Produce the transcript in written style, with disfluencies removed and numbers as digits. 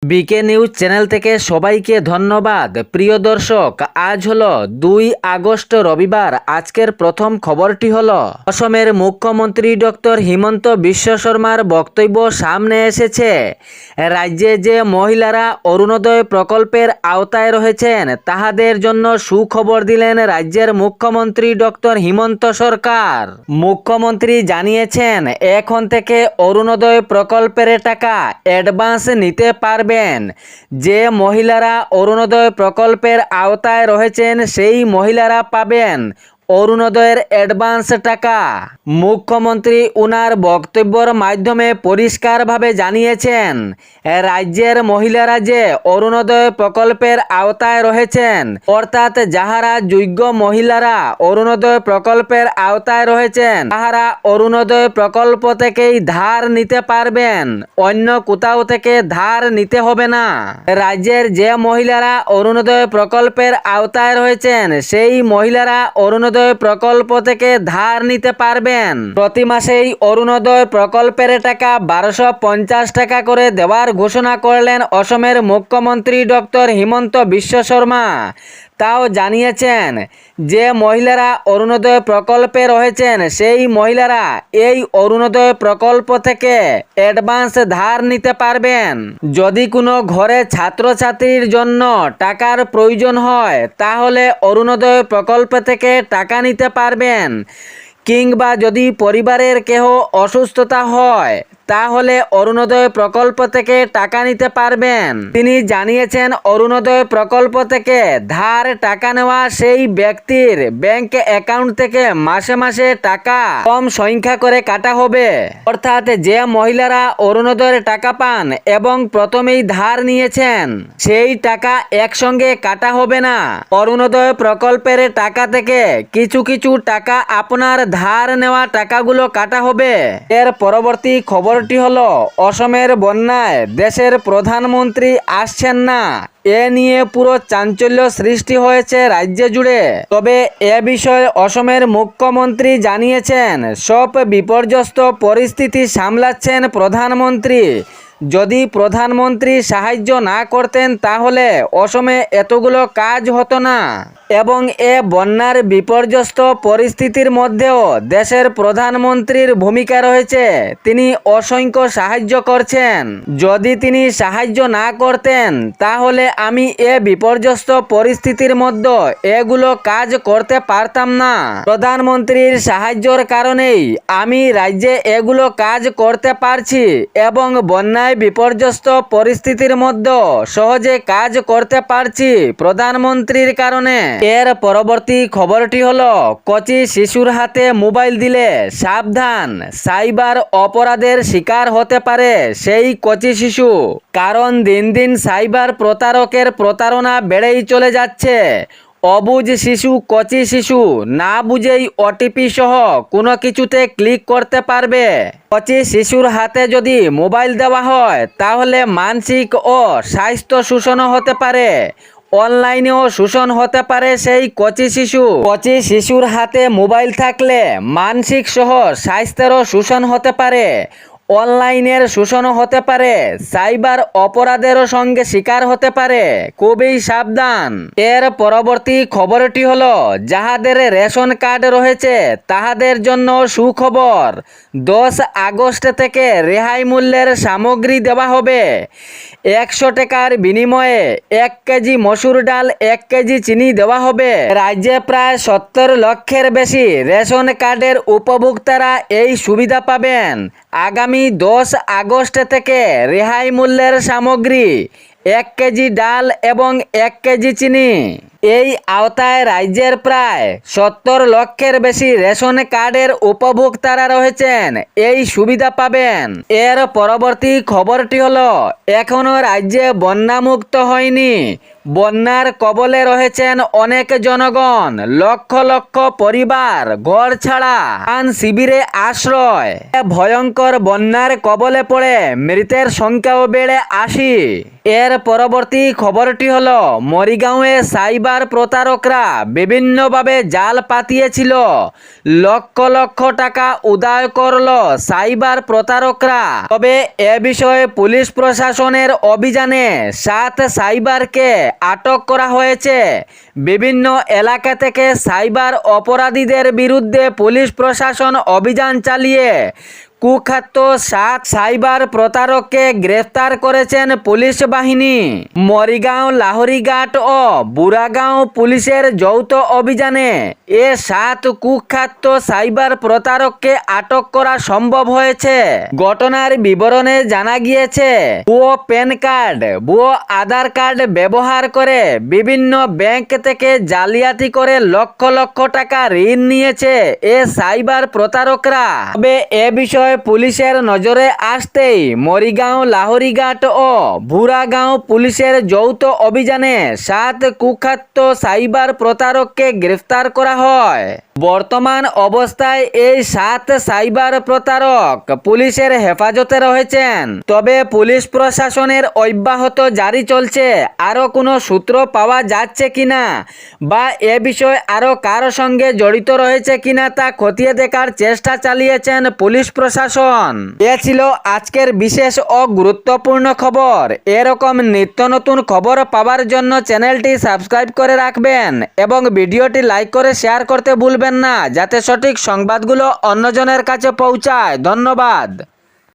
বিকে news channel থেকে সবাইকে ধন্যবাদ। প্রিয় দর্শক, আজ হলো 2 আগস্ট রবিবার। আজকের প্রথম খবরটি হলো অসমের মুখ্যমন্ত্রী ডক্টর হিমন্ত বিশ্ব শর্মার বক্তব্য সামনে এসেছে। রাজ্যে যে মহিলারা অরুণোদয় প্রকল্পের আওতায় রয়েছেন তাহাদের জন্য সুখবর দিলেন রাজ্যের মুখ্যমন্ত্রী ডক্টর হিমন্ত সরকার। মুখ্যমন্ত্রী জানিয়েছেন এখন থেকে অরুণোদয় প্রকল্পের টাকা অ্যাডভান্স নিতে পারবেন। যে মহিলারা অরুণোদয় প্রকল্পের আওতায় রয়েছেন সেই মহিলারা পাবেন অরুণোদয়ের অ্যাডভান্স টাকা। মুখ্যমন্ত্রী উনার বক্তব্যের মাধ্যমে পরিষ্কারভাবে জানিয়েছেন রাজ্যের মহিলারা যে অরুণোদয় প্রকল্পের আওতায় রয়েছেন, অর্থাৎ যাহারা যোগ্য মহিলারা অরুণোদয় প্রকল্পের আওতায় রয়েছেন তাহারা অরুণোদয় প্রকল্প থেকেই ধার নিতে পারবেন, অন্য কোথাও থেকে ধার নিতে হবে না। রাজ্যের যে মহিলারা অরুণোদয় প্রকল্পের আওতায় রয়েছেন সেই মহিলারা অরুণোদয় প্রকল্প থেকে ধার নিতে পারবেন। প্রতি মাসেই অরুণোদয় প্রকল্পের টাকা 1250 টাকা করে দেওয়ার ঘোষণা করলেন অসমের মুখ্যমন্ত্রী ডক্টর হিমন্ত বিশ্ব শর্মা। তাও জানিয়েছেন যে মহিলারা অরুণোদয় প্রকল্পে রয়েছেন সেই মহিলারা এই অরুণোদয় প্রকল্প থেকে অ্যাডভান্স ধার নিতে পারবেন। যদি কোনো ঘরে ছাত্রছাত্রীর জন্য টাকার প্রয়োজন হয় তাহলে অরুণোদয় প্রকল্প থেকে টাকা নিতে পারবেন, কিংবা যদি পরিবারের কেহ অসুস্থতা হয় তাহলে অরুণোদয় প্রকল্প থেকে টাকা নিতে পারবেন। তিনি জানিয়েছেন অরুণোদয় প্রকল্প থেকে ধার টাকা নেওয়া সেই ব্যক্তির ব্যাংক অ্যাকাউন্ট থেকে মাসে মাসে টাকা কম সংখ্যা করে কাটা হবে, অর্থাৎ যে মহিলারা অরুণোদয়ের টাকা পান এবং প্রথমেই ধার নিয়েছেন সেই টাকা একসঙ্গে কাটা হবে না। অরুণোদয় প্রকল্পের টাকা থেকে কিছু কিছু টাকা আপনার ধার নেওয়া টাকাগুলো কাটা হবে। এর পরবর্তী খবরটি হলো অসমের বন্যায় দেশের প্রধানমন্ত্রী আসছেন না, এ নিয়ে পুরো চাঞ্চল্য সৃষ্টি হয়েছে রাজ্য জুড়ে। তবে এ বিষয়ে অসমের মুখ্যমন্ত্রী জানিয়েছেন সব বিপর্যস্ত পরিস্থিতি সামলাচ্ছেন প্রধানমন্ত্রী। যদি প্রধানমন্ত্রী সাহায্য না করতেন তাহলে অসমে এতগুলো কাজ হতো না, এবং এ বন্যার বিপর্যস্ত পরিস্থিতির মধ্যেও দেশের প্রধানমন্ত্রীর ভূমিকা রয়েছে, তিনি অসংখ্য সাহায্য করছেন। যদি তিনি সাহায্য না করতেন তাহলে আমি এ বিপর্যস্ত পরিস্থিতির মধ্যে এগুলো কাজ করতে পারতাম না। প্রধানমন্ত্রীর সাহায্যের কারণেই আমি রাজ্যে এগুলো কাজ করতে পারছি এবং বন্যায় বিপর্যস্ত পরিস্থিতির মধ্যে সহজে কাজ করতে পারছি প্রধানমন্ত্রীর কারণে। এর পরবর্তী খবরটি হলো কচি শিশুর হাতে মোবাইল দিলে সাবধান, সাইবার অপরাধের শিকার হতে পারে সেই কচি শিশু। কারণ দিন দিন সাইবার প্রতারকের প্রতারণা বেড়েই চলে যাচ্ছে। অবুঝ শিশু, কচি শিশু না বুঝেই ওটিপি সহ কোনো কিছুতে ক্লিক করতে পারবে। কচি শিশুর হাতে যদি মোবাইল দেওয়া হয় তাহলে মানসিক ও স্বাস্থ্য শোষণও হতে পারে, অনলাইনেও শোষণ হতে পারে সেই কচি শিশু। কচি শিশুর হাতে মোবাইল থাকলে মানসিক সহ স্বাস্থ্যেরও শোষণ হতে পারে, অনলাইনের শোষণও হতে পারে, সাইবার অপরাধেরও সঙ্গে শিকার হতে পারে। খুবই সাবধান। এর পরবর্তী খবরটি হলো যাহাদের রেশন কার্ড রয়েছে তাহাদের জন্য সুখবর। 10 আগস্ট থেকে রেহাই মূল্যের সামগ্রী দেওয়া হবে। 100 টাকার বিনিময়ে 1 কেজি মসুর ডাল, 1 কেজি চিনি দেওয়া হবে। রাজ্যে প্রায় 70 লক্ষের বেশি রেশন কার্ডের উপভোক্তারা এই সুবিধা পাবেন। আগামী 10 আগস্ট থেকে রেহাই মূল্যের সামগ্রী 1 কেজি ডাল এবং 1 কেজি চিনি। এই আওতায় রাজ্যের প্রায় 70 লক্ষের বেশি রেশন কার্ডের উপভোক্তারা রয়েছেন, এই সুবিধা পাবেন। এর পরবর্তী খবরটি হলো এখনো রাজ্যে বন্যামুক্ত হয়নি বন্যার কবলে রয়েছেন অনেক জনগণ, লক্ষ লক্ষ পরিবার ঘর ছাড়া, ত্রাণ শিবিরে আশ্রয়। ভয়ঙ্কর বন্যার কবলে পড়ে মৃতের সংখ্যাও বেড়ে ৮০। এর পরবর্তী খবরটি হলো মরিগাঁওয়ে সাইবার প্রতারকরা বিভিন্নভাবে জাল পাতিয়েছিল, লক্ষ লক্ষ টাকা উদয় করল সাইবার প্রতারকরা। তবে এ বিষয়ে পুলিশ প্রশাসনের অভিযানে ৭ সাইবারকে আটক করা হয়েছে। বিভিন্ন এলাকা থেকে সাইবার অপরাধীদের বিরুদ্ধে পুলিশ প্রশাসন অভিযান চালিয়ে কুখ্যাত ৭ সাইবার প্রতারককে গ্রেফতার করেছেন পুলিশ বাহিনী। মরিগাঁও, লাহরিঘাট ও বুড়াগাঁও পুলিশের যৌথ অভিযানে এ ৭ কুখ্যাত সাইবার প্রতারককে আটক করা সম্ভব হয়েছে। ঘটনার বিবরণে জানা গিয়েছে, ভুয়ো প্যান কার্ড, ভুয়ো আধার কার্ড ব্যবহার করে বিভিন্ন ব্যাংক থেকে জালিয়াতি করে লক্ষ লক্ষ টাকা ঋণ নিয়েছে এ সাইবার প্রতারকরা। তবে এ বিষয়ে পুলিশের নজরে আসতেই মরিগাঁও, লাহরিঘাট ও বুড়াগাঁও পুলিশের যৌথ অভিযানে ৭ কুখ্যাত সাইবার প্রতারককে গ্রেফতার করা হয়। বর্তমান অবস্থায় এই ৭ সাইবার প্রতারক পুলিশের হেফাজতে রয়েছেন। তবে পুলিশ প্রশাসনের অব্যাহত জারি চলছে। আরও কোনো সূত্র পাওয়া যাচ্ছে কিনা বা এ বিষয়ে আরও কারো সঙ্গে জড়িত রয়েছে কিনা তা খতিয়ে দেখার চেষ্টা চালিয়েছেন পুলিশ প্রশাসন। এ ছিল আজকের বিশেষ ও গুরুত্বপূর্ণ খবর। এরকম নিত্য নতুন খবর পাওয়ার জন্য চ্যানেলটি সাবস্ক্রাইব করে রাখবেন এবং ভিডিওটি লাইক করে শেয়ার করতে ভুলবেন না, যাতে সঠিক সংবাদগুলো অন্যজনের কাছে পৌঁছায়। ধন্যবাদ।